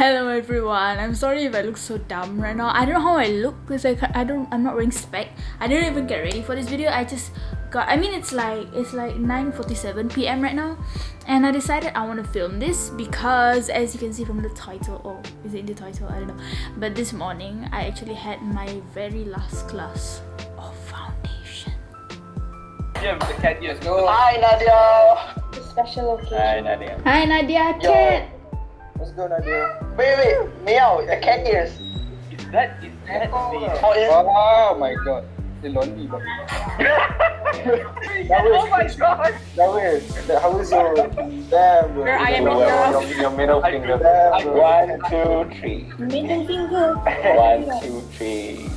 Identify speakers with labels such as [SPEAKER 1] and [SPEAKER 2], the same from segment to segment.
[SPEAKER 1] Hello everyone. I'm sorry if I look so dumb right now. I don't know how I look because I'm not wearing spec. I didn't even get ready for this video. It's like 9:47 p.m. right now, and I decided I want to film this because, as you can see from the title, oh, is it in the title? I don't know. But this morning I actually had my very last class of foundation.
[SPEAKER 2] Yeah, with the cat ears. Go.
[SPEAKER 3] Hi Nadia.
[SPEAKER 4] Special occasion.
[SPEAKER 2] Hi Nadia.
[SPEAKER 1] Hi Nadia, cat.
[SPEAKER 2] Let's go Nadia.
[SPEAKER 3] Wait, Miaw, the cat ears.
[SPEAKER 2] Is that the
[SPEAKER 3] Oh,
[SPEAKER 2] Oh my god. The lonely but
[SPEAKER 3] oh my god.
[SPEAKER 2] how is your damn
[SPEAKER 4] Where I am
[SPEAKER 2] your middle finger?
[SPEAKER 5] 1, 2, 3.
[SPEAKER 4] Middle finger.
[SPEAKER 5] 1, 2, 3.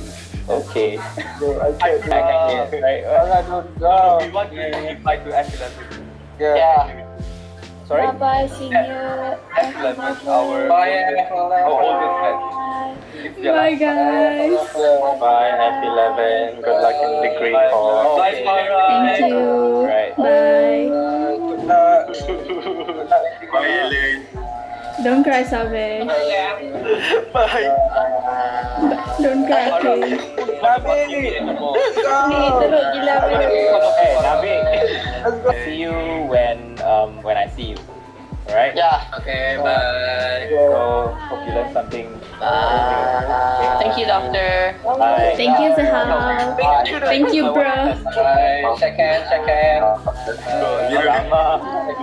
[SPEAKER 5] Okay.
[SPEAKER 2] I can't
[SPEAKER 5] I can hear, right?
[SPEAKER 2] I don't know.
[SPEAKER 3] We want to reply to S11.
[SPEAKER 2] Yeah.
[SPEAKER 5] Sorry?
[SPEAKER 4] Bye bye, senior.
[SPEAKER 3] S11, our oldest friend.
[SPEAKER 1] Bye guys.
[SPEAKER 5] Bye, happy 11. Good luck in the grade course.
[SPEAKER 3] Bye, Mara.
[SPEAKER 1] Thank you.
[SPEAKER 5] Right.
[SPEAKER 1] Bye.
[SPEAKER 3] Bye.
[SPEAKER 1] Don't cry, Sabe.
[SPEAKER 3] Bye.
[SPEAKER 1] Don't cry, please.
[SPEAKER 5] Hey, Nabi. See you when I see you. Alright?
[SPEAKER 3] Yeah.
[SPEAKER 2] Okay, bye.
[SPEAKER 5] So, hope you learned something.
[SPEAKER 3] Thank you, doctor.
[SPEAKER 5] Bye.
[SPEAKER 1] Thank you, Zahal. Thank you, bro.
[SPEAKER 2] Bye. Shake hands.
[SPEAKER 5] Rama.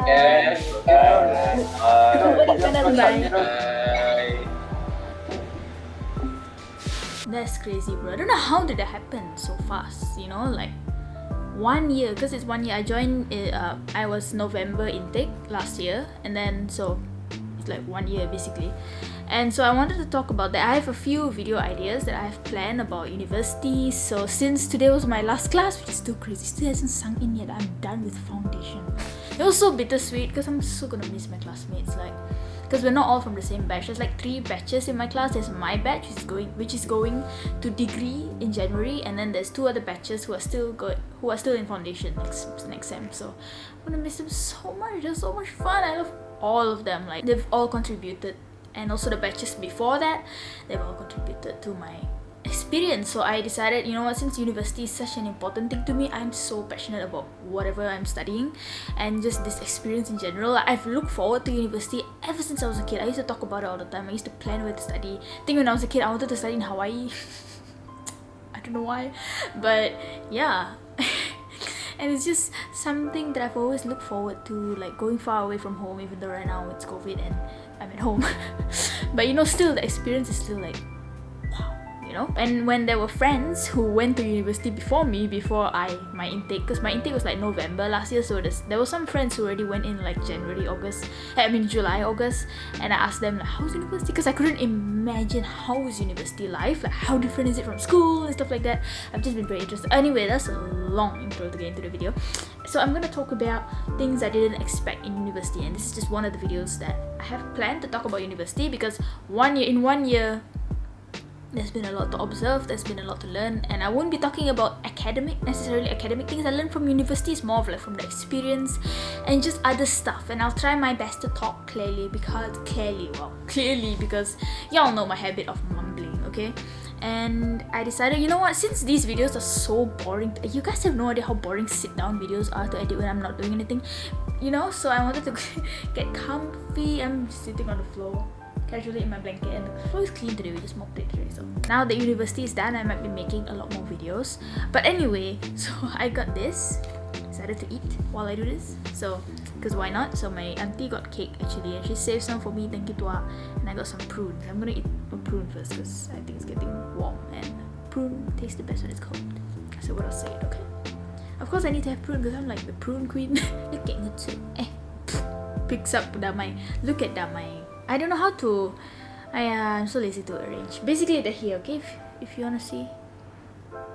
[SPEAKER 2] Yes.
[SPEAKER 1] Bye.
[SPEAKER 2] Bye.
[SPEAKER 1] That's crazy, bro. I don't know how did that happen so fast, you know, like 1 year, because it's 1 year. I joined I was November intake last year, and then so it's like 1 year basically. And so I wanted to talk about that. I have a few video ideas that I have planned about university. So since today was my last class, which is still crazy, still hasn't sunk in yet, I'm done with foundation. It was so bittersweet because I'm so gonna miss my classmates, like, because we're not all from the same batch. There's like 3 batches in my class. There's my batch which is going to degree in January, and then there's 2 other batches who are still in foundation next sem. So I'm gonna miss them so much. They're so much fun. I love all of them. Like, they've all contributed, and also the batches before that, they've all contributed to my experience. So I decided, you know what, since university is such an important thing to me, I'm so passionate about whatever I'm studying and just this experience in general. I've looked forward to university ever since I was a kid. I used to talk about it all the time. I used to plan where to study. I think when I was a kid, I wanted to study in Hawaii. I don't know why, but yeah. And it's just something that I've always looked forward to, like going far away from home, even though right now it's COVID and I'm at home. But you know, still the experience is still like, you know. And when there were friends who went to university before me, before my intake, because my intake was like November last year, so there were some friends who already went in like July, August, and I asked them like, how's university, because I couldn't imagine how is university life, like how different is it from school and stuff like that. I've just been very interested. Anyway, that's a long intro to get into the video. So I'm gonna talk about things I didn't expect in university, and this is just one of the videos that I have planned to talk about university, because in one year there's been a lot to observe, there's been a lot to learn, and I won't be talking about necessarily academic things I learned from university. It's more of like from the experience and just other stuff. And I'll try my best to talk clearly because y'all know my habit of mumbling, okay? And I decided, you know what, since these videos are so boring, you guys have no idea how boring sit down videos are to edit when I'm not doing anything, you know? So I wanted to get comfy. I'm sitting on the floor casually in my blanket, and the floor is clean today. We just mopped it today. So now that university is done, I might be making a lot more videos. But anyway, so I got this. Decided to eat while I do this. So, because why not? So my auntie got cake actually, and she saved some for me. Thank you to her. And I got some prunes. I'm gonna eat a prune first because I think it's getting warm, and prune tastes the best when it's cold. So what I'll say it, okay? Of course I need to have prune because I'm like the prune queen. Look at it. Picks up damai. Look at damai. I don't know how to. I'm so lazy to arrange. Basically, they're here, okay? If you wanna see.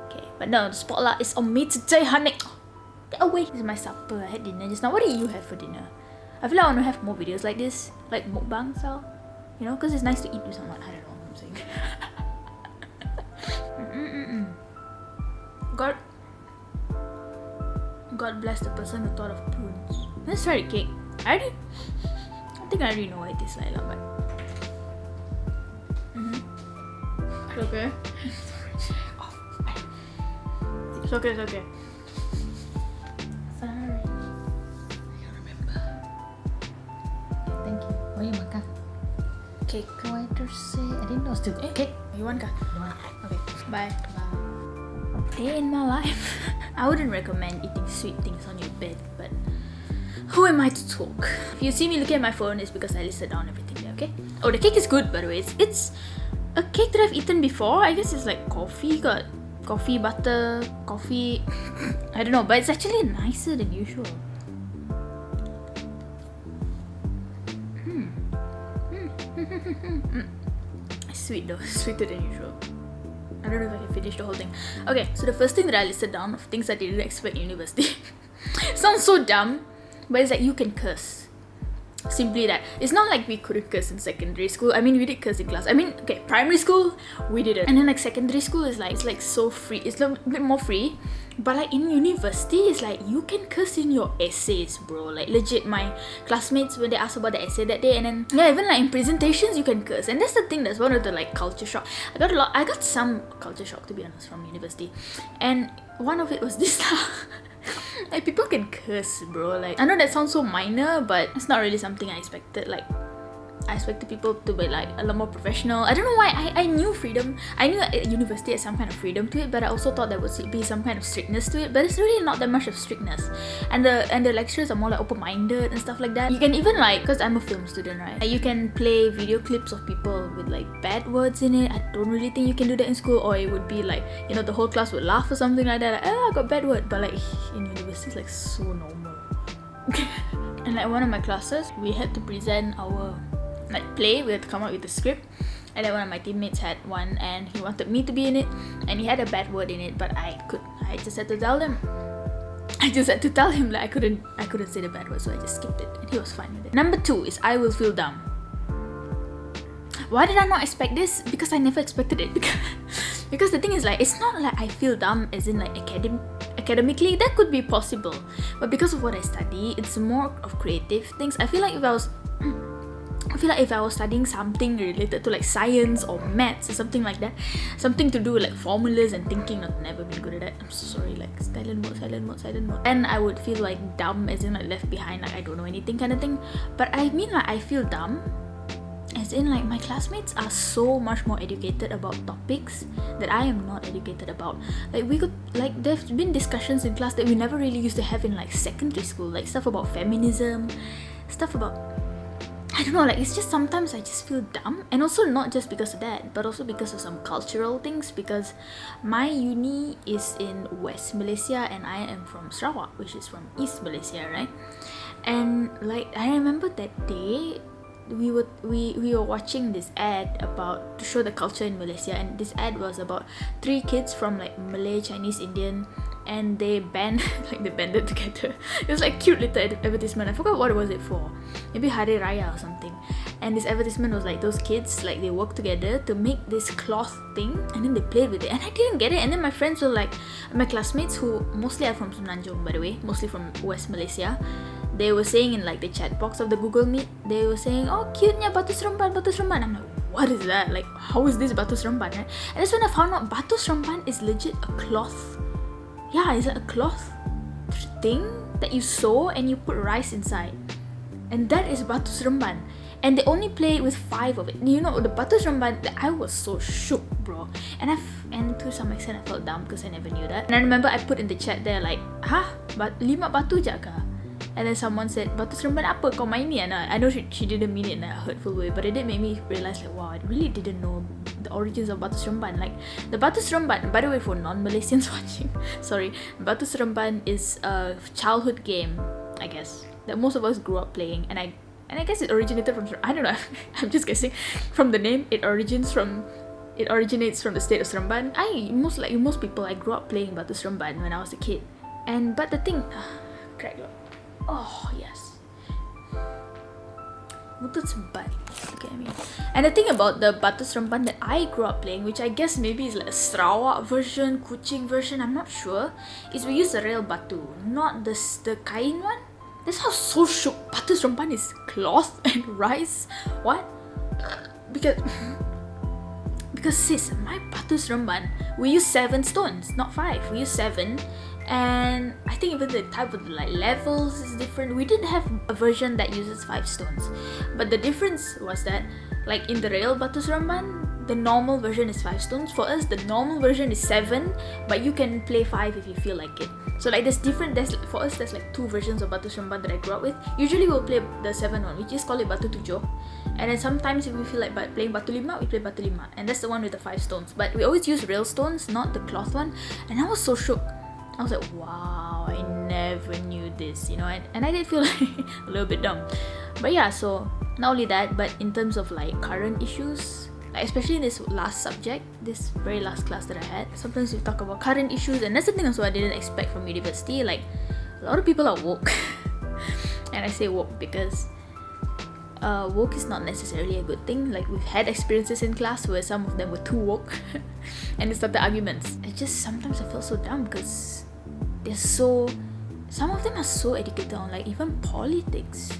[SPEAKER 1] Okay, but no, the spotlight is on me today, honey. Get away. This is my supper. I had dinner just now. What did you have for dinner? I feel like I want to have more videos like this, like mukbang style. You know, because it's nice to eat with someone. I don't know what I'm saying. God bless the person who thought of prunes. Let's try the cake. I think I already know what it tastes like, but Okay. It's okay, it's okay. Sorry. I can't remember.
[SPEAKER 6] Thank you. What you makan?
[SPEAKER 1] Cake.
[SPEAKER 6] Waiter say I didn't know still cake.
[SPEAKER 1] You want ka?
[SPEAKER 6] Don't want.
[SPEAKER 1] Okay. Bye. Day in my life. I wouldn't recommend eating sweet things on your bed, but who am I to talk? If you see me looking at my phone, it's because I listed down everything there, okay? Oh, the cake is good, by the way. It's a cake that I've eaten before. I guess it's like coffee, got coffee, butter, coffee. I don't know, but it's actually nicer than usual. Sweet though, sweeter than usual. I don't know if I can finish the whole thing. Okay, so the first thing that I listed down of things I didn't expect in university. Sounds so dumb, but it's like you can curse. Simply that. It's not like we couldn't curse in secondary school. I mean, we did curse in class. I mean, okay, primary school, we didn't. And then like secondary school is like, it's like so free. It's a bit more free. But like in university, it's like you can curse in your essays, bro. Like legit, my classmates, when they asked about the essay that day, and then yeah, even like in presentations, you can curse. And that's the thing, that's one of the like culture shock. I got some culture shock, to be honest, from university. And one of it was this like people can curse, bro. Like I know that sounds so minor, but it's not really something I expected. Like I expected people to be like a lot more professional. I don't know why. I knew freedom. I knew at university had some kind of freedom to it, but I also thought there would be some kind of strictness to it. But it's really not that much of strictness. And the lecturers are more like open-minded and stuff like that. You can even like, because I'm a film student, right? You can play video clips of people with like bad words in it. I don't really think you can do that in school, or it would be like, you know, the whole class would laugh or something like that. Like, I got bad word. But like in university, it's like so normal. And like one of my classes, we had to present our like play. We had to come up with a script, and then one of my teammates had one, and he wanted me to be in it, and he had a bad word in it, but I just had to tell him. I just had to tell him that I couldn't say the bad word, so I just skipped it, and he was fine with it. Number 2 is I will feel dumb. Why did I not expect this? Because I never expected it. Because the thing is, like, it's not like I feel dumb as in like academically. That could be possible, but because of what I study, it's more of creative things. I feel like if I was studying something related to like science or maths or something like that, something to do with like formulas and thinking, I've never been good at that. I'm so sorry, like silent mode. And I would feel like dumb as in like left behind, like I don't know anything kind of thing. But I mean like I feel dumb as in like my classmates are so much more educated about topics that I am not educated about. Like we could, like there's been discussions in class that we never really used to have in like secondary school, like stuff about feminism, stuff about, I don't know, like it's just sometimes I just feel dumb. And also not just because of that, but also because of some cultural things, because my uni is in West Malaysia and I am from Sarawak, which is from East Malaysia, right? And like I remember that day we were watching this ad about to show the culture in Malaysia, and this ad was about 3 kids from like Malay, Chinese, Indian, and they banded together. It was like cute little advertisement. I forgot what was it for. Maybe Hari Raya or something. And this advertisement was like those kids, like they worked together to make this cloth thing, and then they played with it, and I didn't get it. And then my friends were like, my classmates who mostly are from Semenanjung, by the way, mostly from West Malaysia, they were saying in like the chat box of the Google Meet, they were saying, oh cute-nya Batu Seremban. I'm like, what is that? Like, how is this Batu Seremban, right? And that's when I found out Batu Seremban is legit a cloth. Yeah, it's like a cloth thing that you sew and you put rice inside. And that is Batu Seremban. And they only play with 5 of it. You know, the Batu Seremban, I was so shook, bro. And to some extent I felt dumb because I never knew that. And I remember I put in the chat there like, 5 batu je kah? And then someone said, Batu Seremban apa kau main ni Ana? I know she didn't mean it in a hurtful way, but it did make me realize like, wow, I really didn't know the origins of Batu Seremban. Like the Batu Seremban, by the way, for non-Malaysians watching, sorry, Batu Seremban is a childhood game, I guess, that most of us grew up playing, and I guess it originated from, I don't know, I'm just guessing from the name. It originates from the state of Seremban. Most people, I grew up playing Batu Seremban when I was a kid. But the thing, crack. Oh yes, Batu Seremban. Okay, I mean, and the thing about the Batu Seremban that I grew up playing, which I guess maybe is like a Sarawak version, Kuching version, I'm not sure, is we use the real batu, not the kain one. That's how so shook. Batu Seremban is cloth and rice. What? Because because sis, my Batu Seremban, we use 7 stones, not 5. We use 7, and I think even the type of like levels is different. We did have a version that uses 5 stones, but the difference was that like in the real Batu Seremban, the normal version is 5 stones. For us, the normal version is 7, but you can play 5 if you feel like it. So like for us there's like 2 versions of Batu Seremban that I grew up with. Usually we'll play the 7 one, we just call it Batu Tujuh. And then sometimes if we feel like playing Batu Lima, we play Batu Lima. And that's the one with the 5 stones. But we always use real stones, not the cloth one. And I was so shook. I was like, wow, I never knew this, you know, and I did feel like a little bit dumb. But yeah, so not only that, but in terms of like current issues, like especially in this last subject, this very last class that I had, sometimes we talk about current issues, and that's the thing also I didn't expect from university. Like a lot of people are woke. And I say woke because woke is not necessarily a good thing. Like we've had experiences in class where some of them were too woke and it started arguments. Sometimes I feel so dumb because some of them are so educated on like even politics.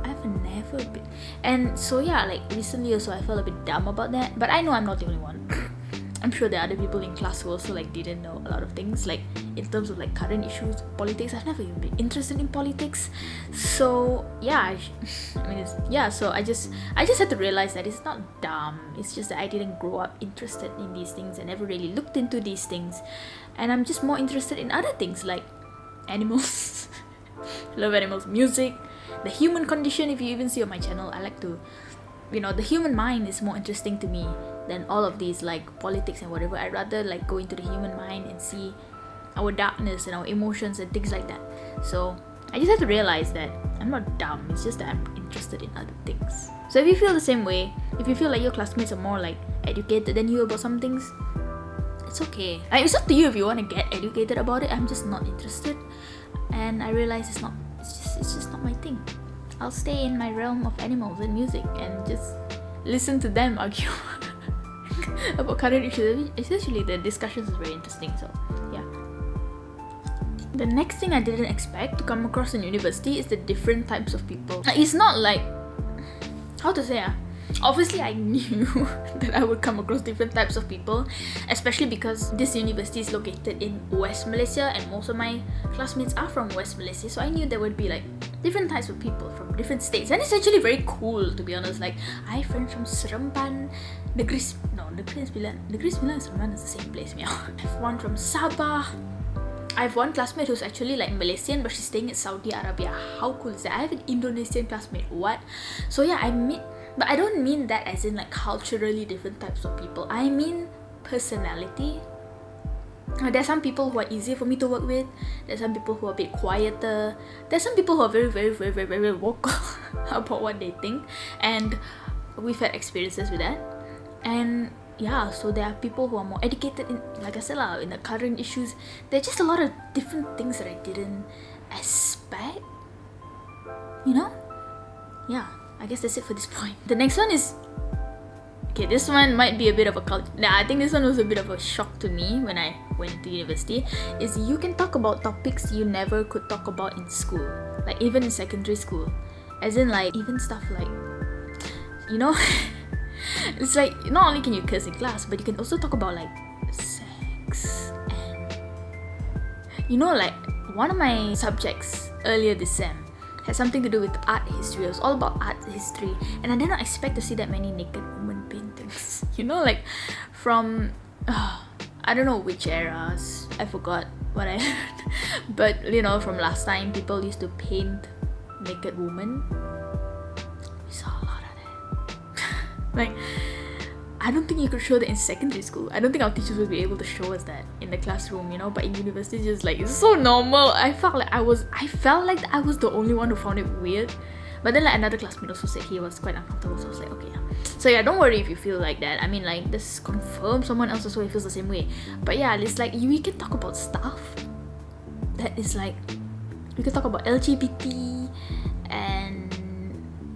[SPEAKER 1] I've never been, and so yeah, like recently also I felt a bit dumb about that, but I know I'm not the only one. I'm sure there are other people in class who also like didn't know a lot of things, like in terms of like current issues, politics. I've never even been interested in politics, so yeah, so I just had to realize that it's not dumb, it's just that I didn't grow up interested in these things and never really looked into these things, and I'm just more interested in other things like animals. Love animals, music, the human condition. If you even see on my channel, I like to, you know, the human mind is more interesting to me than all of these like politics and whatever. I'd rather like go into the human mind and see our darkness and our emotions and things like that. So I just have to realize that I'm not dumb, it's just that I'm interested in other things. So if you feel the same way, if you feel like your classmates are more like educated than you about some things, it's okay. It's up to you if you want to get educated about it. I'm just not interested, and I realize it's just not my thing. I'll stay in my realm of animals and music and just listen to them argue about current issues. Essentially, the discussions is very interesting. So yeah. The next thing I didn't expect to come across in university is the different types of people. It's not like, how to say, obviously I knew that I would come across different types of people, especially because this university is located in West Malaysia and most of my classmates are from West Malaysia, so I knew there would be like different types of people from different states, and it's actually very cool, to be honest. Like I have friends from Seremban, Negeri Sembilan and Seremban is the same place. Miaw. I have one from Sabah. I have one classmate who's actually like Malaysian, but she's staying in Saudi Arabia. How cool is that? I have an Indonesian classmate. What? So yeah, but I don't mean that as in like culturally different types of people. I mean personality. There's some people who are easier for me to work with. There's some people who are a bit quieter. There's some people who are very, very, very, very, very vocal about what they think, and we've had experiences with that. And yeah, so there are people who are more educated in, like I said in the current issues. There's just a lot of different things that I didn't expect, you know? Yeah, I guess that's it for this point. The next one is, okay, this one might be a bit of a I think this one was a bit of a shock to me when I went to university, is you can talk about topics you never could talk about in school, like even in secondary school. As in like, even stuff like, you know, it's like, not only can you curse in class, but you can also talk about like sex and, you know, like one of my subjects earlier this sem had something to do with art history. It was all about art history, and I did not expect to see that many naked woman paintings. You know, like from I don't know which eras, I forgot what I heard, but you know, from last time people used to paint naked women. We saw a lot of that. Like, I don't think you could show that in secondary school. I don't think our teachers would be able to show us that in the classroom, you know. But in university, it's just like, it's so normal. I felt like I was the only one who found it weird. But then like another classmate also said he was quite uncomfortable. So I was like, okay, yeah. So yeah, don't worry if you feel like that. I mean, like, this confirms someone else also feels the same way. But yeah, it's like we can talk about stuff that is like, we can talk about LGBT and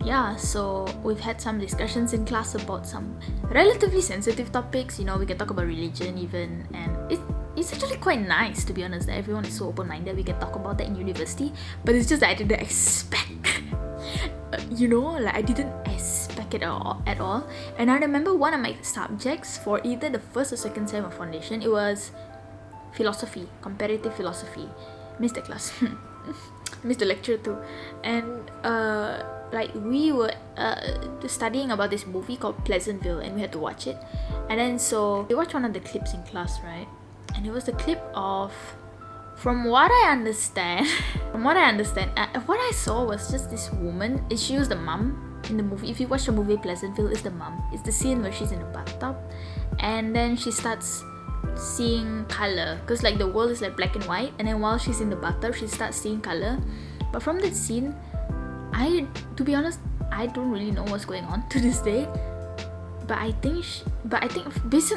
[SPEAKER 1] yeah, so we've had some discussions in class about some relatively sensitive topics. You know, we can talk about religion even, and it's actually quite nice, to be honest, that everyone is so open-minded. We can talk about that in university, but it's just that I didn't expect, you know, like I didn't expect like it at all. And I remember one of my subjects for either the first or second sem of foundation, it was philosophy, comparative philosophy. Missed the class. Missed the lecture too. And like we were studying about this movie called Pleasantville, and we had to watch it. And then so we watched one of the clips in class, right? And it was the clip of, from what I understand, what I saw was just this woman. She was the mom in the movie. If you watch the movie Pleasantville, it's the mom. It's the scene where she's in a bathtub, and then she starts seeing color, because like the world is like black and white, and then while she's in the bathtub, she starts seeing color. But from that scene, to be honest, I don't really know what's going on to this day. But I think based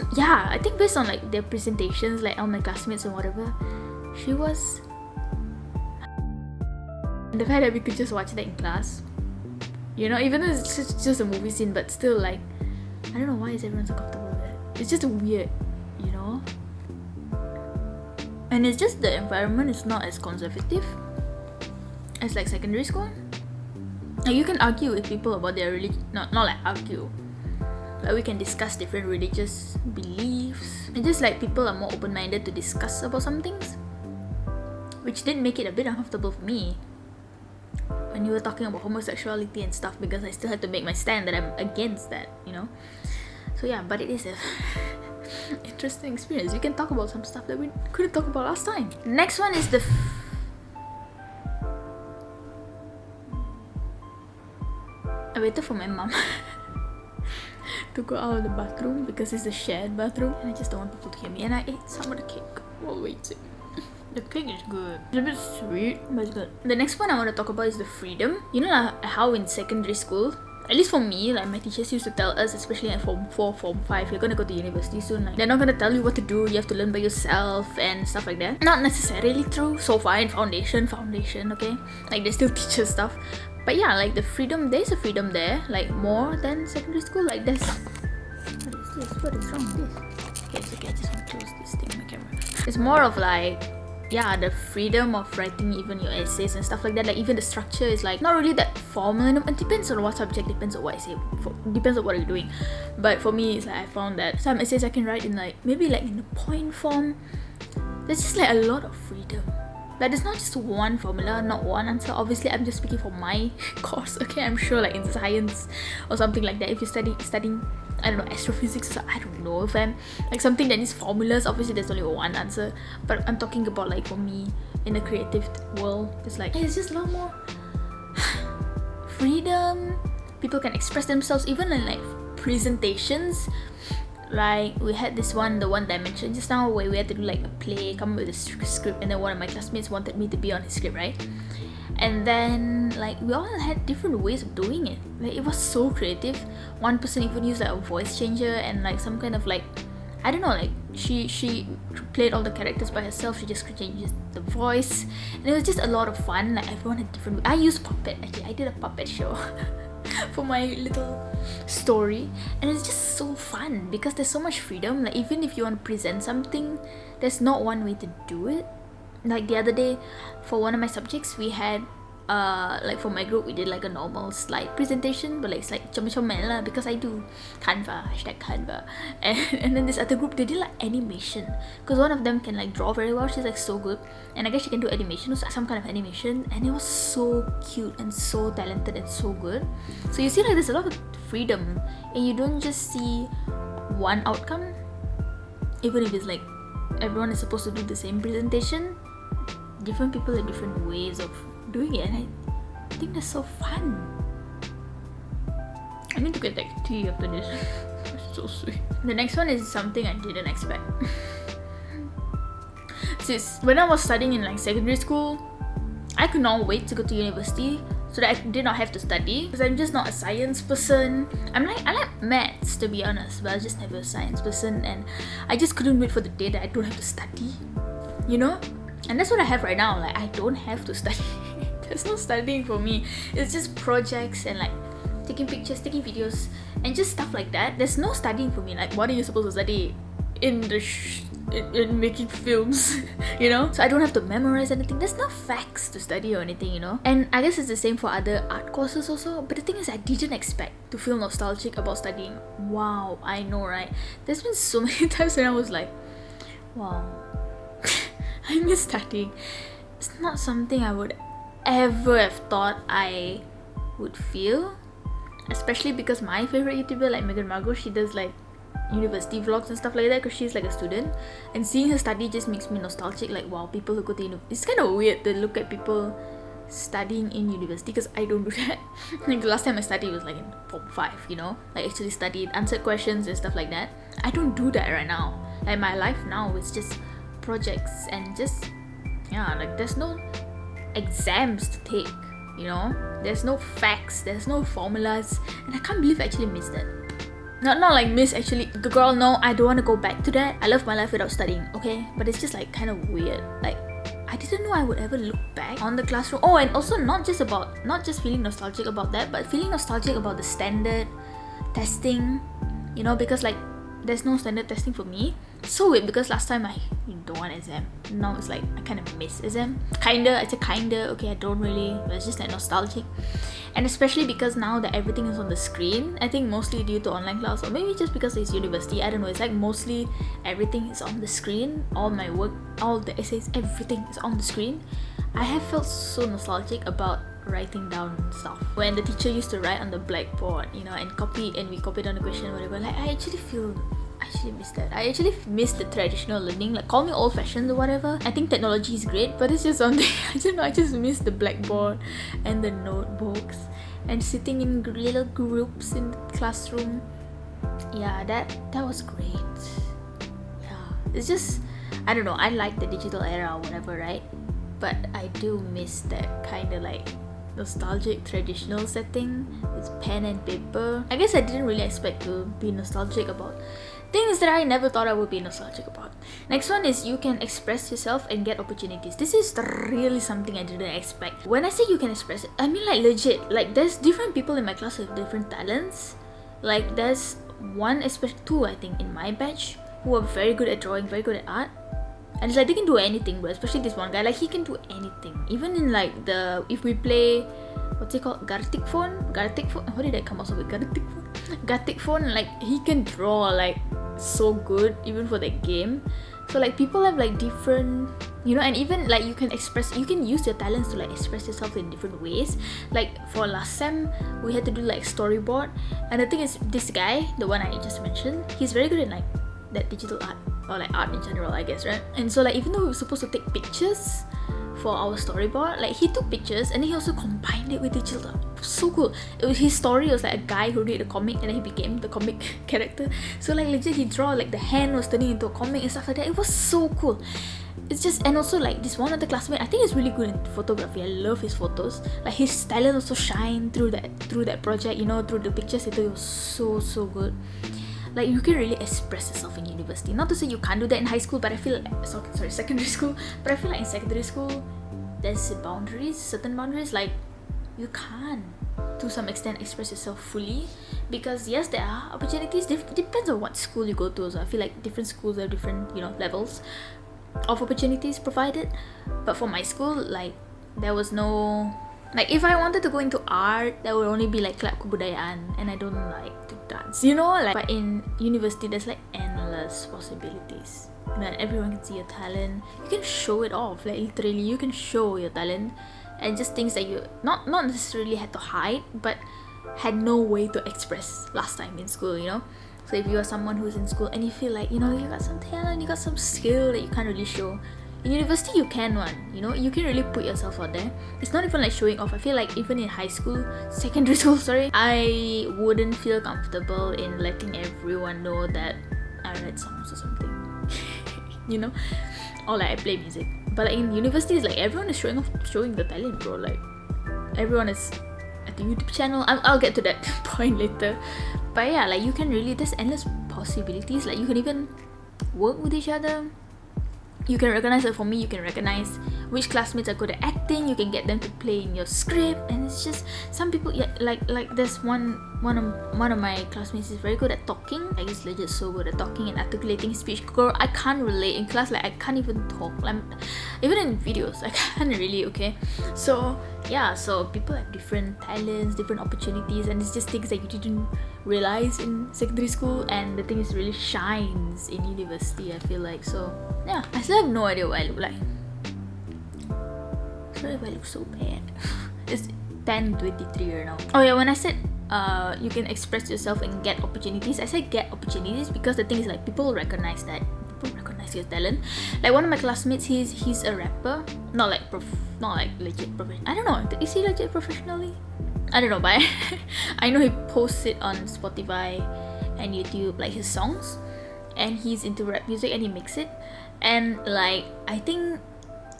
[SPEAKER 1] on like their presentations, like all my classmates and whatever, she was. And the fact that we could just watch that in class, you know, even though it's just a movie scene, but still, like, I don't know why is everyone so comfortable with it. It's just weird, you know. And it's just the environment is not as conservative as like secondary school. Like, you can argue with people about their religion, not like argue. Like, we can discuss different religious beliefs, and just like people are more open-minded to discuss about some things, which did make it a bit uncomfortable for me when you were talking about homosexuality and stuff, because I still had to make my stand that I'm against that, you know. So yeah, but it is a interesting experience. You can talk about some stuff that we couldn't talk about last time. Next one is the I waited for my mom to go out of the bathroom because it's a shared bathroom, and I just don't want people to hear me. And I ate some of the cake while waiting. The cake is good. It's a bit sweet, but it's good. The next one I want to talk about is the freedom. You know how in secondary school, at least for me, like my teachers used to tell us, especially at Form 4, Form 5, you're gonna go to university soon. Like, they're not gonna tell you what to do. You have to learn by yourself and stuff like that. Not necessarily true so far in foundation, okay? Like, they still teach us stuff. But yeah, like the freedom, there's a freedom there, like more than secondary school. Like there's, what is this? What is wrong with this? Okay, it's okay. I just want to close this thing on my camera. It's more of like, yeah, the freedom of writing even your essays and stuff like that. Like even the structure is like not really that formal, and it depends on what subject, depends on what essay, depends on what you're doing. But for me, it's like I found that some essays I can write in like maybe like in a point form. There's just like a lot of freedom. Like it's not just one formula, not one answer. Obviously, I'm just speaking for my course, okay? I'm sure like in science or something like that, if you're studying, I don't know, astrophysics, or I don't know, if I'm like something that needs formulas, obviously there's only one answer. But I'm talking about like for me, in the creative world, it's like, hey, it's just a lot more freedom. People can express themselves even in like presentations. Like we had this one, the one that I mentioned just now, where we had to do like a play, come up with a script, and then one of my classmates wanted me to be on his script, right? And then like we all had different ways of doing it. Like it was so creative. One person even used like a voice changer and like some kind of like, I don't know, like she played all the characters by herself. She just changed the voice, and it was just a lot of fun. Like everyone had different. I used puppet. Actually, I did a puppet show for my little story, and it's just so fun because there's so much freedom. Like even if you want to present something, there's not one way to do it. Like the other day for one of my subjects, we had like for my group we did like a normal slide presentation, but like it's like comel lah, because I do Canva, #Canva, and then this other group they did like animation, because one of them can like draw very well. She's like so good, and I guess she can do animation, some kind of animation, and it was so cute and so talented and so good. So you see like there's a lot of freedom, and you don't just see one outcome, even if it's like everyone is supposed to do the same presentation. Different people have different ways of doing it, and I think that's so fun. I need to get like tea after this. It's so sweet. The next one is something I didn't expect. Since when I was studying in like secondary school, I could not wait to go to university so that I did not have to study, because I'm just not a science person. I like maths, to be honest, but I was just never a science person, and I just couldn't wait for the day that I don't have to study, you know? And that's what I have right now. Like I don't have to study. There's no studying for me. It's just projects and like taking pictures, taking videos, and just stuff like that. There's no studying for me. Like what are you supposed to study in the in making films, you know? So I don't have to memorize anything. There's no facts to study or anything, you know? And I guess it's the same for other art courses also. But the thing is, I didn't expect to feel nostalgic about studying. Wow, I know, right? There's been so many times when I was like, wow, I miss studying. It's not something I would ever have thought I would feel. Especially because my favorite YouTuber, like Megan Margot, she does like university vlogs and stuff like that because she's like a student, and seeing her study just makes me nostalgic. Like, wow, people who go to university, it's kind of weird to look at people studying in university because I don't do that. Like the last time I studied was like in Form 5, you know, like actually studied, answered questions and stuff like that. I don't do that right now. Like my life now is just projects and just, yeah, like there's no exams to take, you know, there's no facts, there's no formulas, and I can't believe I actually missed that. Not like miss actually, girl, no, I don't want to go back to that. I love my life without studying, okay? But it's just like kind of weird. Like, I didn't know I would ever look back on the classroom. Oh, and also not just feeling nostalgic about that, but feeling nostalgic about the standard testing, you know, because like there's no standard testing for me. So weird because last time I don't want exam. Now it's like I kind of miss exam. Kinda, okay, I don't really, but it's just like nostalgic. And especially because now that everything is on the screen, I think mostly due to online class, or maybe just because it's university, I don't know, it's like mostly everything is on the screen. All my work, all the essays, everything is on the screen. I have felt so nostalgic about writing down stuff. When the teacher used to write on the blackboard, you know, and we copied down the question or whatever, like I actually miss that. I actually miss the traditional learning. Like, call me old-fashioned or whatever. I think technology is great, but it's just something I don't know. I just miss the blackboard and the notebooks and sitting in little groups in the classroom. Yeah, that was great. Yeah, it's just, I don't know. I like the digital era or whatever, right? But I do miss that kind of like nostalgic traditional setting with pen and paper. I guess I didn't really expect to be nostalgic about things that I never thought I would be nostalgic about. Next one is you can express yourself and get opportunities. This is really something I didn't expect. When I say you can express it, I mean like legit. Like there's different people in my class with different talents. Like there's one, especially two I think in my batch, who are very good at drawing, very good at art. And it's like they can do anything, bro. Especially this one guy, like he can do anything. Even in like if we play, what's it called? Gartic phone? How did I come up with Gartic phone? Gartic phone, like he can draw like so good even for that game. So like people have like different, you know, and even like you can use your talents to like express yourself in different ways. Like for last sem, we had to do like storyboard, and the thing is, this guy, the one I just mentioned, he's very good at like that digital art, or like art in general, I guess, right? And so like even though we were supposed to take pictures for our storyboard, like he took pictures and then he also combined it with digital art. So cool. His story was like a guy who read a comic and then he became the comic character. So like legit he draw like the hand was turning into a comic and stuff like that. It was so cool. It's just, and also like this one other classmate, I think he's really good in photography. I love his photos. Like his talent also shine through that project, you know, through the pictures. It was so good. Like you can really express yourself in university. Not to say you can't do that in high school, but I feel like, secondary school. But I feel like in secondary school, there's certain boundaries. Like you can, to some extent, express yourself fully, because yes, there are opportunities. Depends on what school you go to. So I feel like different schools have different, you know, levels of opportunities provided. But for my school, like there was no. Like if I wanted to go into art, that would only be like club kebudayaan, and I don't like to dance, you know. Like, but in university, there's like endless possibilities. You know, everyone can see your talent. You can show it off. Like literally, you can show your talent, and just things that you not necessarily had to hide, but had no way to express last time in school. You know. So if you are someone who's in school and you feel like, you know, you got some talent, you got some skill that you can't really show. In university, you can you know, you can really put yourself out there. It's not even like showing off. I feel like even in secondary school, I wouldn't feel comfortable in letting everyone know that I write songs or something, you know, or like I play music. But like in university, it's like everyone is showing the talent, bro. Like everyone is at the YouTube channel. I'll get to that point later. But yeah, like you can really, there's endless possibilities. Like you can even work with each other. you can recognize it. For me, you can recognize which classmates are good at acting. You can get them to play in your script, and it's just some people. Yeah, like there's one of my classmates is very good at talking. Like he's legit so good at talking and articulating speech. Girl, I can't relate in class. Like I can't even talk. Like even in videos, I can't really. Okay, so yeah, so people have different talents, different opportunities, and it's just things that you didn't realize in secondary school, and the thing is really shines in university, I feel like. So yeah, I still have no idea what I look like. Sorry if I look so bad. It's 10:23 right now. Oh yeah, when I said you can express yourself and get opportunities, I said get opportunities because the thing is like people recognize that. People recognize your talent. Like one of my classmates, he's a rapper, not like legit professional. I don't know, is he legit professionally? I don't know, but I know he posts it on Spotify and YouTube, like his songs, and he's into rap music and he makes it. And like I think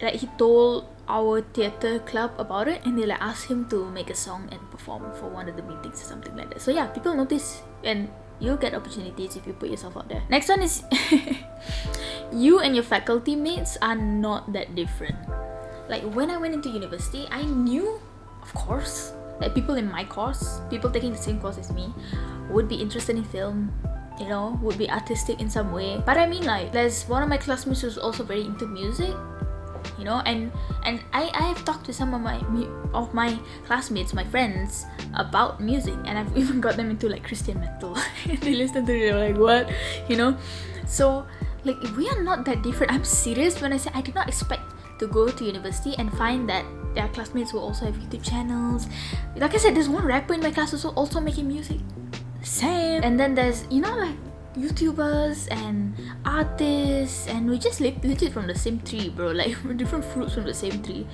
[SPEAKER 1] like he told our theatre club about it, and they like asked him to make a song and perform for one of the meetings or something like that. So yeah, people notice and you'll get opportunities if you put yourself out there. Next one is you and your faculty mates are not that different. Like when I went into university, I knew, of course, that people in my course, people taking the same course as me, would be interested in film, you know, would be artistic in some way. But I mean, like, there's one of my classmates who's also very into music, you know, and I have talked to some of my classmates, my friends, about music, and I've even got them into like Christian metal. They listen to it, they're like, what, you know? So like we are not that different. I'm serious when I say I did not expect to go to university and find that their classmates will also have YouTube channels. Like I said, there's one rapper in my class who's also making music. Same. And then there's, you know, like YouTubers and artists, and we just legit from the same tree, bro. Like we're different fruits from the same tree.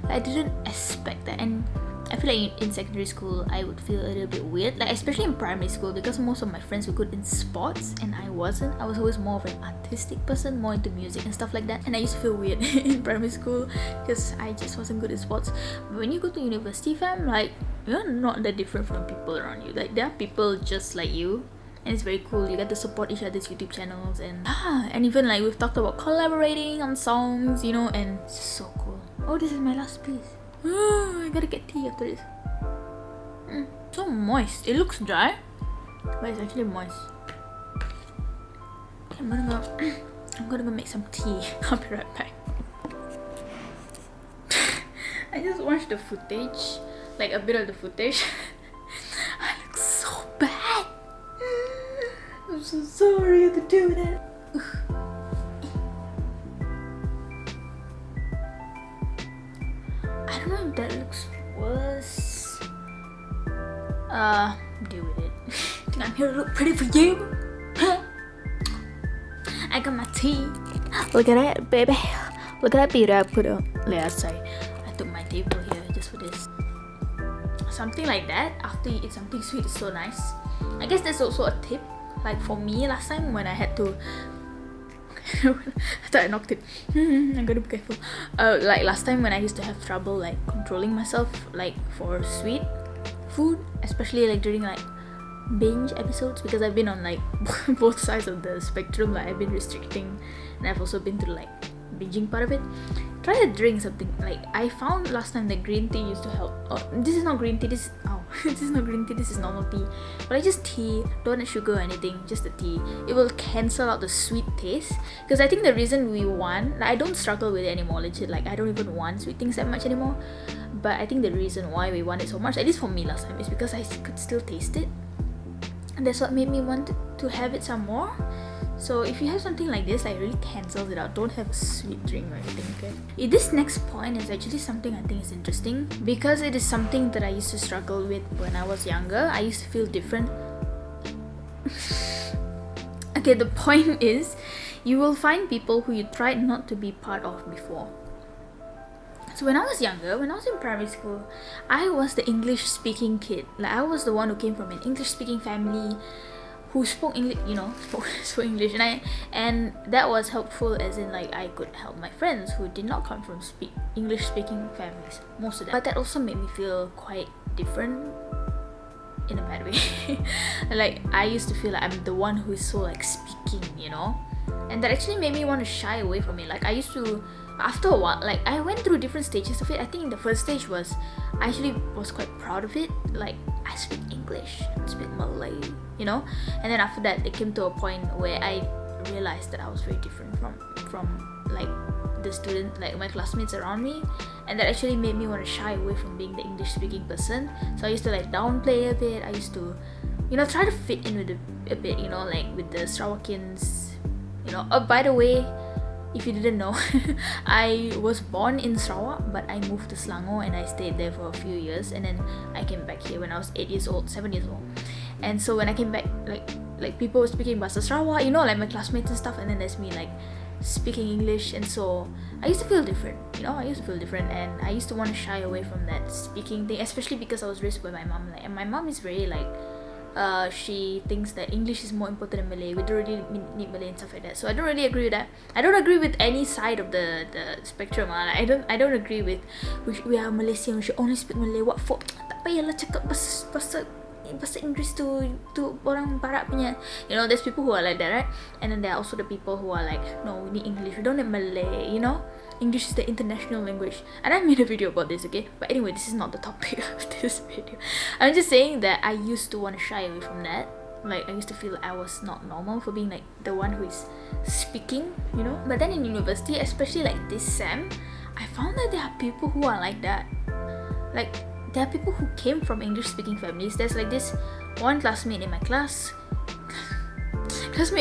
[SPEAKER 1] I didn't expect that, and I feel like in secondary school I would feel a little bit weird, like especially in primary school, because most of my friends were good in sports and I wasn't. I was always more of an artistic person, more into music and stuff like that, and I used to feel weird in primary school because I just wasn't good at sports. But when you go to university, fam, like you're not that different from people around you. Like there are people just like you, and it's very cool. You get to support each other's YouTube channels, and even like we've talked about collaborating on songs, you know, and it's just so cool. Oh, this is my last piece. I gotta get tea after this. So moist. It looks dry, but it's actually moist. Okay, I'm gonna go make some tea. I'll be right back. I just watched the footage, like a bit of the footage. I look so bad. I'm so sorry to do that. I don't know if that looks worse. Deal with it. Think I'm here to look pretty for you. I got my tea. Look at that, baby. Look at that beat I put on. Yeah, sorry. I took my table here just for this. Something like that. After you eat something sweet is so nice. I guess that's also a tip. Like for me, last time when I had to I thought I knocked it. I gotta be careful. Like last time when I used to have trouble like controlling myself, like for sweet food, especially like during like binge episodes, because I've been on like both sides of the spectrum. Like I've been restricting, and I've also been through like binging part of it. Try to drink something. Like I found last time that green tea used to help. Oh, this is not green tea. This is not green tea. This is normal tea. But I just tea, don't add sugar or anything. Just the tea. It will cancel out the sweet taste. Because I think the reason we want, like, I don't struggle with it anymore. Legit, like I don't even want sweet things that much anymore. But I think the reason why we want it so much, at least for me last time, is because I could still taste it, and that's what made me want to have it some more. So if you have something like this, like really cancels it out. Don't have a sweet drink or anything, okay? This next point is actually something I think is interesting, because it is something that I used to struggle with when I was younger. I used to feel different. Okay, the point is, you will find people who you tried not to be part of before. So when I was younger, when I was in primary school, I was the English speaking kid. Like I was the one who came from an English speaking family, who spoke English, you know, spoke English, and that was helpful, as in like I could help my friends who did not come from English speaking families, most of them. But that also made me feel quite different in a bad way. Like I used to feel like I'm the one who is so like speaking, you know, and that actually made me want to shy away from it. Like I used to, after a while, like I went through different stages of it. I think in the first stage was I actually was quite proud of it. Like I speak English, I speak Malay, you know. And then after that, it came to a point where I realized that I was very different from like the student, like my classmates around me, and that actually made me want to shy away from being the English speaking person. So I used to like downplay a bit. I used to, you know, try to fit in with a bit, you know, like with the Sarawakians, you know. Oh, by the way, if you didn't know, I was born in Sarawak, but I moved to Selangor and I stayed there for a few years, and then I came back here when I was 7 years old. And so when I came back, like people were speaking Bahasa Sarawak, you know, like my classmates and stuff, and then there's me like speaking English, and so I used to feel different, you know. I used to feel different, and I used to want to shy away from that speaking thing, especially because I was raised by my mom. Like, and my mom is very like, she thinks that English is more important than Malay. We don't really need Malay and stuff like that. So I don't really agree with that. I don't agree with any side of the spectrum. Like, I don't agree with we are Malaysian, we should only speak Malay. What for? Tak payahlah cakap bahasa Inggeris tu orang barat punya. You know, there's people who are like that, right? And then there are also the people who are like, no, we need English, we don't need Malay, you know. English is the international language. And I made a video about this, okay? But anyway, this is not the topic of this video. I'm just saying that I used to want to shy away from that. Like, I used to feel I was not normal for being like the one who is speaking, you know. But then in university, especially like this sem, I found that there are people who are like that. Like, there are people who came from English-speaking families. There's like this one classmate in my class. He's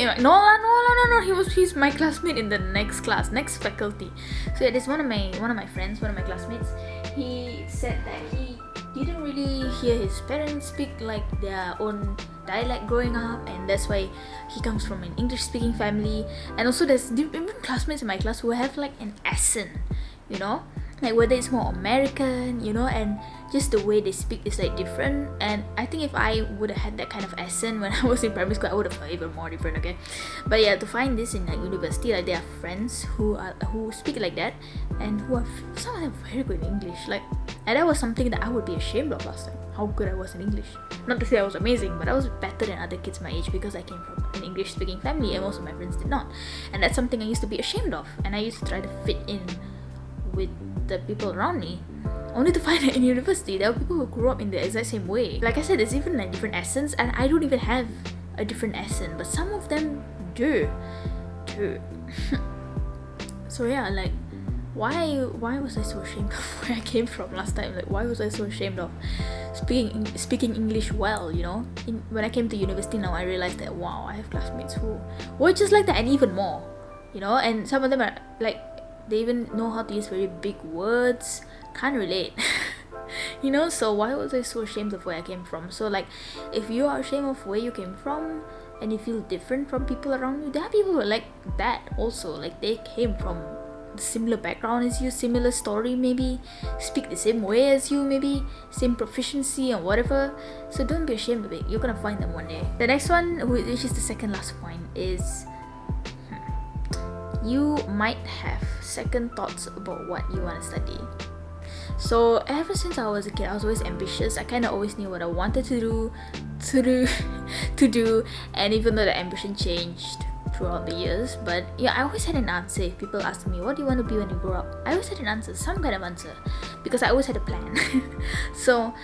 [SPEAKER 1] my classmate in the next class, next faculty. So yeah, there's one of my friends, one of my classmates. He said that he didn't really hear his parents speak like their own dialect growing up, and that's why he comes from an English-speaking family. And also there's different classmates in my class who have like an accent, you know, like whether it's more American, you know, and just the way they speak is like different. And I think if I would have had that kind of accent when I was in primary school, I would have felt even more different, okay? But yeah, to find this in like university, like there are friends who speak like that, and who are some of them very good in English, like, and that was something that I would be ashamed of last time, how good I was in English. Not to say I was amazing, but I was better than other kids my age because I came from an English speaking family and most of my friends did not. And that's something I used to be ashamed of, and I used to try to fit in with the people around me, only to find that in university there are people who grew up in the exact same way. Like I said, there's even like different accents, and I don't even have a different accent, but some of them do. So yeah, like why was I so ashamed of where I came from last time? Like, why was I so ashamed of speaking English well, you know? When I came to university now, I realized that wow, I have classmates who were just like that and even more, you know. And some of them are like, they even know how to use very big words. Can't relate. You know, so why was I so ashamed of where I came from? So like, if you are ashamed of where you came from and you feel different from people around you, there are people who are like that also. Like, they came from a similar background as you, similar story maybe, speak the same way as you maybe, same proficiency and whatever. So don't be ashamed of it. You're gonna find them one day. The next one, which is the second last point, is you might have second thoughts about what you want to study. So ever since I was a kid, I was always ambitious. I kind of always knew what I wanted to do, and even though the ambition changed throughout the years, but yeah, I always had an answer. If people asked me, what do you want to be when you grow up, I always had an answer, some kind of answer, because I always had a plan. So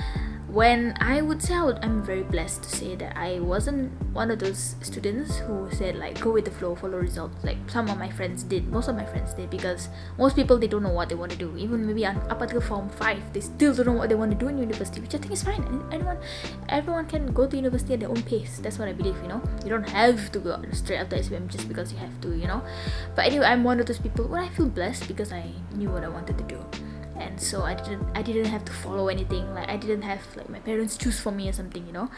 [SPEAKER 1] when I would say I'm very blessed to say that I wasn't one of those students who said like go with the flow, follow results. Like some of my friends did, most of my friends did, because most people, they don't know what they want to do. Even maybe up until form 5, they still don't know what they want to do in university, which I think is fine. Everyone can go to university at their own pace. That's what I believe, you know. You don't have to go straight after SPM just because you have to, you know. But anyway, I'm one of those people where I feel blessed because I knew what I wanted to do. And so I didn't have to follow anything. Like, I didn't have like my parents choose for me or something, you know.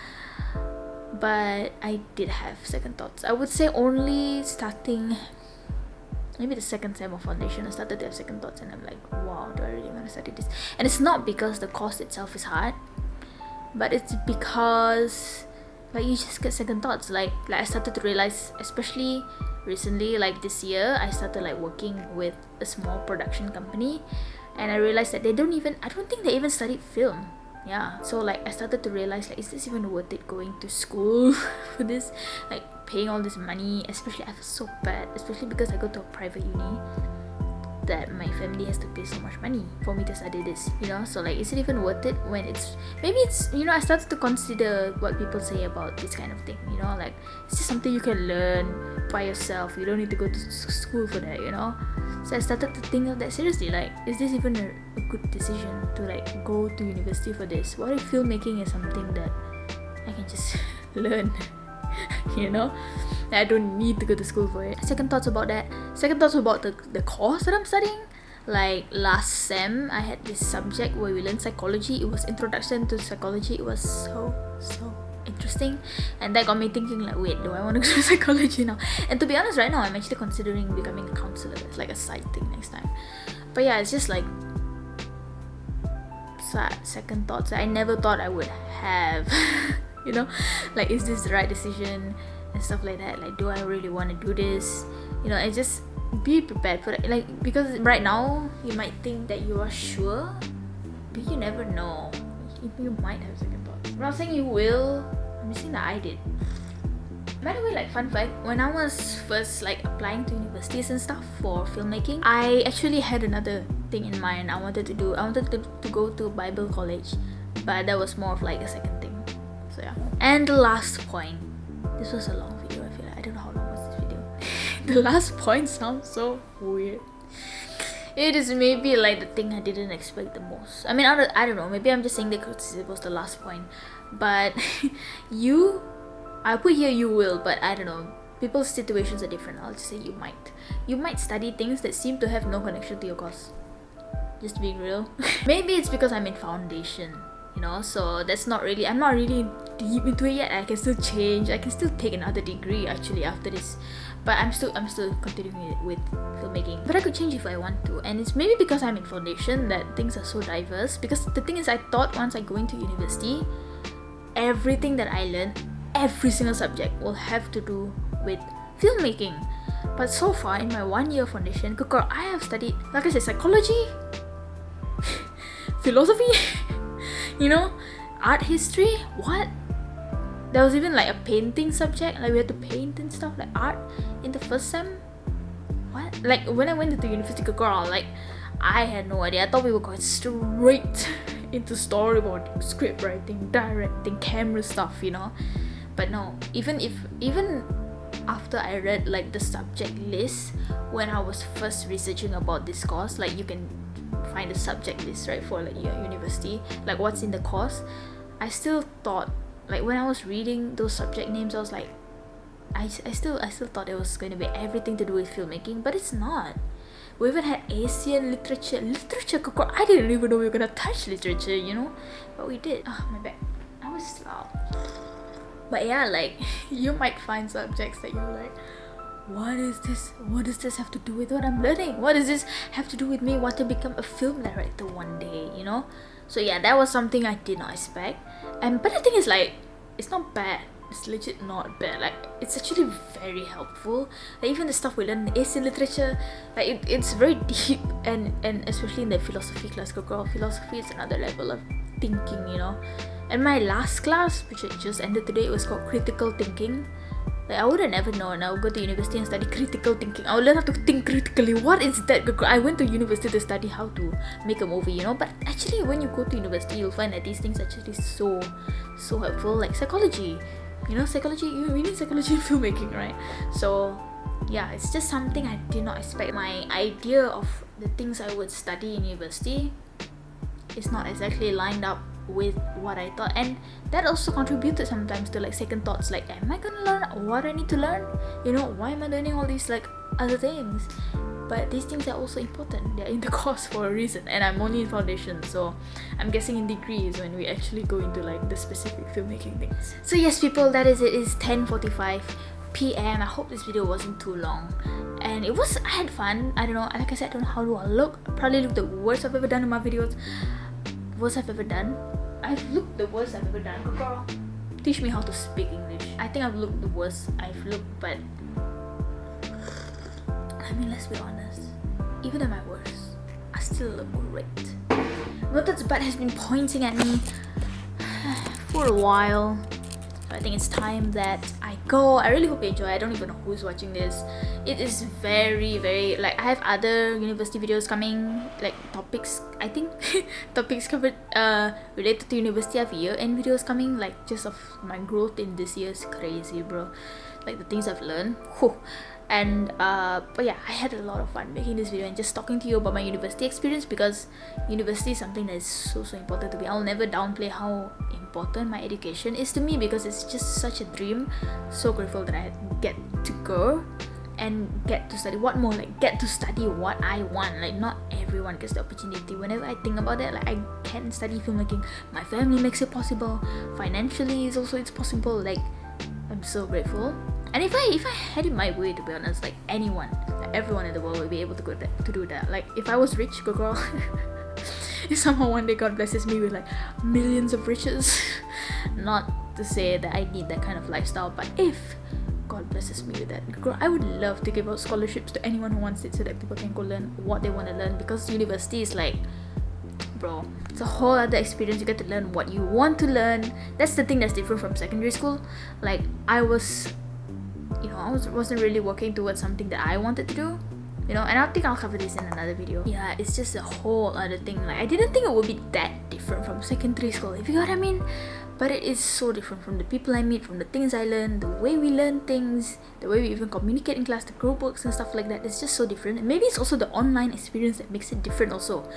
[SPEAKER 1] But I did have second thoughts. I would say only starting maybe the second sem of foundation, I started to have second thoughts, and I'm like, wow, do I really want to study this? And it's not because the course itself is hard, but it's because like you just get second thoughts. Like I started to realize, especially recently, like this year, I started like working with a small production company. And I realized that I don't think they even studied film. Yeah, so like I started to realize, like, is this even worth it going to school for this? Like, paying all this money, especially I feel so bad, especially because I go to a private uni, that my family has to pay so much money for me to study this, you know. So like, is it even worth it when maybe it's, you know, I started to consider what people say about this kind of thing, you know, like it's just something you can learn by yourself, you don't need to go to school for that, you know. So I started to think of that seriously, like, is this even a good decision to like go to university for this? What if filmmaking is something that I can just learn, you know? I don't need to go to school for it. Second thoughts about that. Second thoughts about the course that I'm studying. Like last sem, I had this subject where we learned psychology. It was introduction to psychology. It was so interesting, and that got me thinking like, wait, do I want to go to psychology now? And to be honest, right now I'm actually considering becoming a counselor. It's like a side thing next time. But yeah, it's just like second thoughts that I never thought I would have. You know, like, is this the right decision and stuff like that? Like, do I really want to do this? You know, and just be prepared for it. Like, because right now you might think that you are sure, but you never know. You might have second thoughts. I'm not saying you will, I'm just saying that I did. By the way, like, fun fact, when I was first like applying to universities and stuff for filmmaking, I actually had another thing in mind. I wanted to go to Bible college, but that was more of like a second thing. So yeah. And the last point, this was a long video, I feel like. I don't know how long was this video. The last point sounds so weird. It is maybe like the thing I didn't expect the most. I mean, I don't know, maybe I'm just saying that because it was the last point. But I put here you will, but I don't know, people's situations are different. I'll just say you might study things that seem to have no connection to your course. Just being real. Maybe it's because I'm in foundation, you know, so that's not really, I'm not really deep into it yet. I can still change, I can still take another degree actually after this, but I'm still continuing it with filmmaking. But I could change if I want to, and it's maybe because I'm in foundation that things are so diverse. Because the thing is, I thought once I go into university, everything that I learn, every single subject will have to do with filmmaking. But so far in my 1 year foundation, girl, I have studied, like I said, psychology, philosophy, you know, art history. What? There was even like a painting subject, like we had to paint and stuff, like art in the first sem. What? Like when I went into university, girl, like I had no idea. I thought we were going straight into storyboarding, script writing, directing, camera stuff, you know. But no, even after I read like the subject list when I was first researching about this course, like you can find a subject list, right, for like your university, like what's in the course. I still thought, like when I was reading those subject names, I was like, I still thought it was going to be everything to do with filmmaking, but it's not. We even had Asian literature. I didn't even know we were gonna touch literature, you know, but we did. Oh, my bad. I was loud. But yeah, like you might find subjects that you're like, what is this? What does this have to do with what I'm learning? What does this have to do with me want to become a film director one day, you know? So yeah, that was something I did not expect. But the thing is, like, it's not bad. It's legit not bad. Like, it's actually very helpful. Like, even the stuff we learn in Asian literature, like it's very deep, and especially in the philosophy class, girl, philosophy is another level of thinking, you know. And my last class, which I just ended today, it was called critical thinking. Like, I would have never known I would go to university and study critical thinking. I would learn how to think critically. What is that? I went to university to study how to make a movie, you know. But actually, when you go to university, you'll find that these things are actually so helpful. Like psychology, you know, psychology. You need psychology in filmmaking, right? So yeah, it's just something I did not expect. My idea of the things I would study in university is not exactly lined up with what I thought, and that also contributed sometimes to like second thoughts, like, am I gonna learn what I need to learn? You know, why am I learning all these like other things? But these things are also important. They're in the course for a reason, and I'm only in foundation, so I'm guessing in degrees when we actually go into like the specific filmmaking things. So yes, people, that is it. It's 10:45 p.m. I hope this video wasn't too long, and it was, I had fun. I don't know, like I said, I don't know how do I look. I probably look the worst I've ever done in my videos. Worst I've ever done. I've looked the worst I've ever done. Girl, teach me how to speak English. I think I've looked the worst I've looked, but I mean, let's be honest. Even at my worst, I still look great. Nota's butt has been pointing at me for a while, so I think it's time that I go. I really hope you enjoy. I don't even know who's watching this. It is very like, I have other university videos coming, like topics, I think topics covered related to university. I have year-end videos coming, like just of my growth in this year is crazy, bro. Like the things I've learned. Whew. And but yeah, I had a lot of fun making this video and just talking to you about my university experience, because university is something that is so important to me. I'll never downplay how important my education is to me, because it's just such a dream. So grateful that I get to go and get to study. What more, like get to study what I want. Like not everyone gets the opportunity. Whenever I think about that, like I can study filmmaking, my family makes it possible, financially is also it's possible. Like I'm so grateful. And if I had it my way, to be honest, like anyone, like everyone in the world would be able to go to do that. Like if I was rich, girl, if somehow one day God blesses me with like millions of riches, not to say that I need that kind of lifestyle, but if God blesses me with that, girl, I would love to give out scholarships to anyone who wants it, so that people can go learn what they want to learn. Because university is like, bro, it's a whole other experience. You get to learn what you want to learn. That's the thing that's different from secondary school. Like I was, you know, I wasn't really working towards something that I wanted to do, you know, and I think I'll cover this in another video. Yeah, it's just a whole other thing. Like I didn't think it would be that different from secondary school, if you know what I mean. But it is so different from the people I meet, from the things I learn, the way we learn things, the way we even communicate in class, the group works and stuff like that. It's just so different. And maybe it's also the online experience that makes it different also.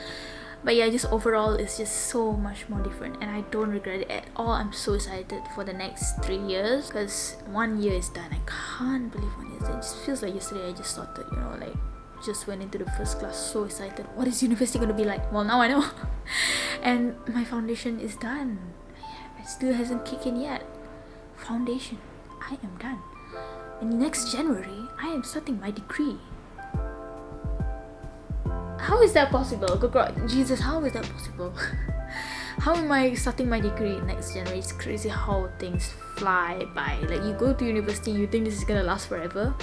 [SPEAKER 1] But yeah, just overall it's just so much more different, and I don't regret it at all. I'm so excited for the next 3 years, because 1 year is done. I can't believe 1 year is done. It just feels like yesterday I just started, you know, like just went into the first class, so excited. What is university gonna be like? Well, now I know. And my foundation is done. It still hasn't kicked in yet. Foundation, I am done. And next January I am starting my degree. How is that possible? God, Jesus, how is that possible? How am I starting my degree next January? It's crazy how things fly by. Like you go to university, you think this is gonna last forever.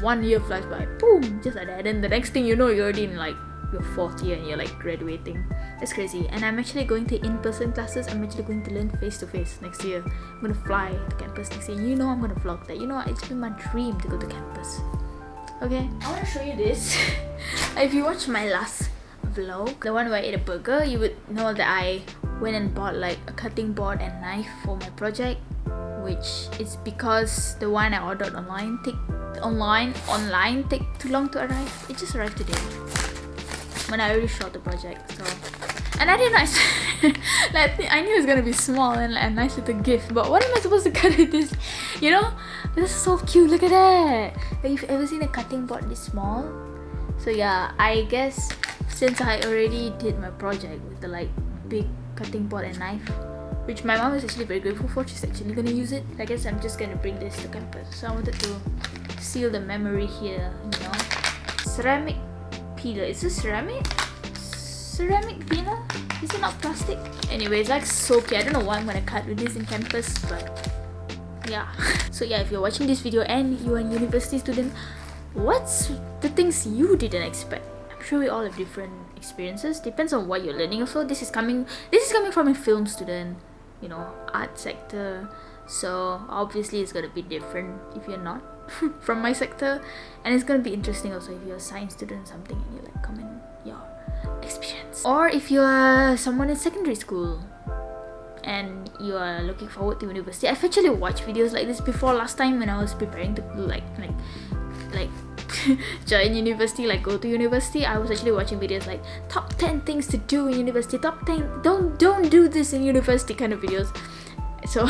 [SPEAKER 1] 1 year flies by, boom, just like that. And the next thing you know, you're already in like your 4th year and you're like graduating. That's crazy. And I'm actually going to in-person classes. I'm actually going to learn face-to-face next year. I'm gonna fly to campus next year. You know I'm gonna vlog that. You know it's been my dream to go to campus. Okay, I want to show you this. If you watched my last vlog, the one where I ate a burger, you would know that I went and bought like a cutting board and knife for my project, which is because the one I ordered online take too long to arrive. It just arrived today when I already shot the project. So, and I didn't know, like I knew it was gonna be small and like a nice little gift, but what am I supposed to cut with this? You know, this is so cute. Look at that. Like, you've ever seen a cutting board this small? So yeah, I guess since I already did my project with the like big cutting board and knife, which my mom is actually very grateful for, she's actually gonna use it. I guess I'm just gonna bring this to campus. So I wanted to seal the memory here, you know. Ceramic peeler. Is this ceramic? Ceramic peeler? Is it not plastic? Anyways, like so cute. I don't know what I'm gonna cut with this in campus, but yeah. So yeah, if you're watching this video and you're a university student, what's the things you didn't expect? I'm sure we all have different experiences. Depends on what you're learning also. This is coming from a film student, you know, art sector. So obviously it's gonna be different if you're not from my sector, and it's gonna be interesting also if you're a science student or something and you like comment your experience. Or if you're someone in secondary school and you are looking forward to university. I've actually watched videos like this before. Last time when I was preparing to like join university, like go to university, I was actually watching videos like top 10 things to do in university, top 10 don't do this in university kind of videos. So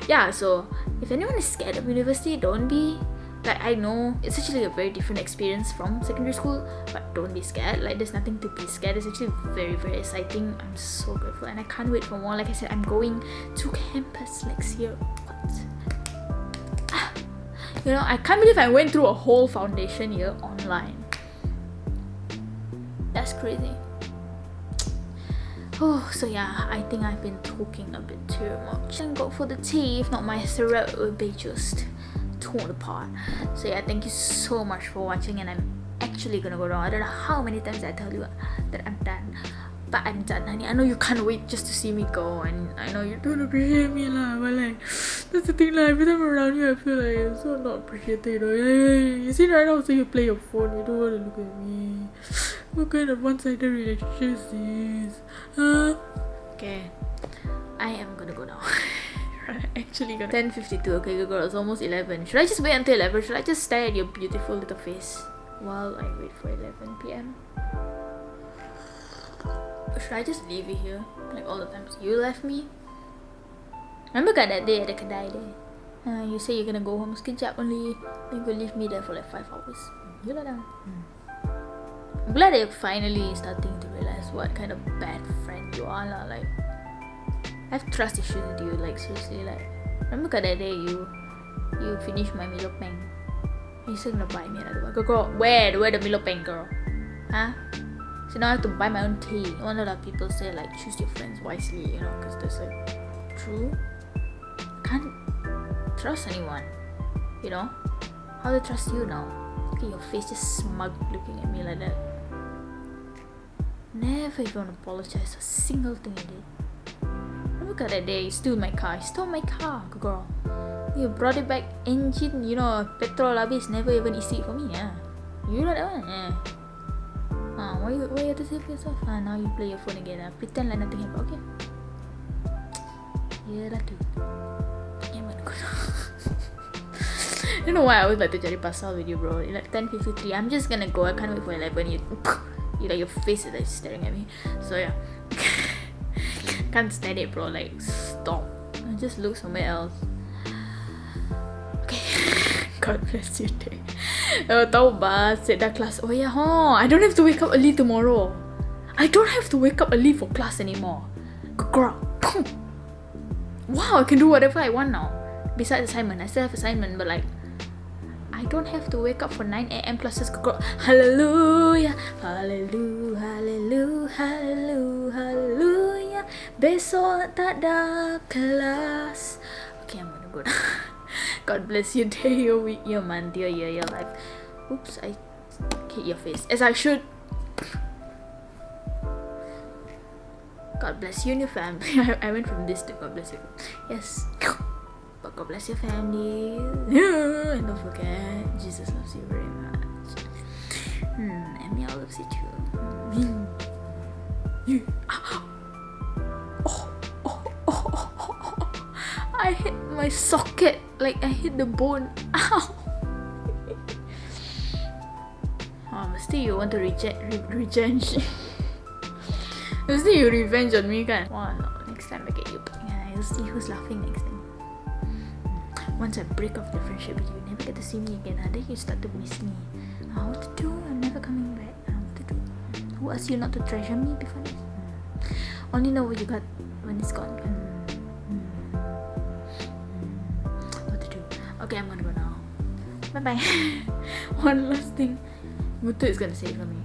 [SPEAKER 1] yeah, so if anyone is scared of university, don't be. Like, I know it's actually a very different experience from secondary school, but don't be scared. Like, there's nothing to be scared. It's actually very, very exciting. I'm so grateful and I can't wait for more. Like I said, I'm going to campus next year. What? You know, I can't believe I went through a whole foundation year online. That's crazy. Oh, so yeah, I think I've been talking a bit too much. Thank God for the tea, if not my throat would be just torn apart. So yeah, thank you so much for watching, and I'm actually gonna go down. I don't know how many times I tell you that I'm done, Anjan, honey. I know you can't wait just to see me go, and I know you don't appreciate me lah. But like, that's the thing lah. Every time I'm around you, I feel like I'm so not appreciated. You see right now, so you play your phone. You don't want to look at me. What kind of one-sided relationship is this? Huh? Okay, I am gonna go now. Actually, 10:52. Okay, good girl. It's almost 11. Should I just wait until 11? Should I just stare at your beautiful little face while I wait for 11 p.m? Should I just leave it here? Like all the times you left me? Remember that day at the kedai there? You say you're gonna go home sekejap only. Then you leave me there for like 5 hours. You lah dah. I'm glad that you're finally starting to realize what kind of bad friend you are lah. Like, I have trust issues with you. Like seriously, like remember that day you finished my Milo Peng. You still gonna buy me another one? Girl, where the Milo Peng, girl? Huh? So now I have to buy my own tea. One of the people say like choose your friends wisely, you know, because that's like true. Can't trust anyone, you know. How to trust you now? Look at your face, just smug looking at me like that. Never even apologize for a single thing I did. Look at that day, you stole my car. You stole my car, girl. You brought it back, engine, you know, petrol habis, never even isi for me, yeah. You know that one, yeah. Why you have to say for yourself? Now you play your phone again. Pretend like nothing happened, okay? Yeah, lah tu. Okay, I'm gonna go now. I don't know why I always like to cari pasal with you, bro. Like 10:53. I'm just gonna go. I can't wait for 11. You like your face is like staring at me. So yeah, can't stand it, bro. Like stop. Just look somewhere else. Okay. God bless you day. Tahu ba, set dah class. Oh yeah, I don't have to wake up early tomorrow. I don't have to wake up early for class anymore. Girl. Wow, I can do whatever I want now. Besides assignment, I still have assignment, but like, I don't have to wake up for 9 a.m. classes. Girl. Hallelujah, hallelujah, hallelujah, hallelujah, hallelujah. Besok tak ada kelas. Okay, I'm gonna go now. God bless your day, your week, your month, your year, your life. Oops, I hit your face. As I should. God bless you and your family. I went from this to God bless you. Yes. But God bless your family. And don't forget, Jesus loves you very much. And Miaw loves you too. I hit my socket, like I hit the bone. Ow! Mesti you want to revenge. Mesti you revenge on me, kan? Wow, no, next time I get you back. You'll see who's laughing next time. Once I break off the friendship with you, you never get to see me again. Then you start to miss me. What to do? I'm never coming back. What to do? Who asked you not to treasure me before this? Only know what you got when it's gone. Okay, I'm gonna go now. Bye bye. One last thing. Mutu is gonna say it for me.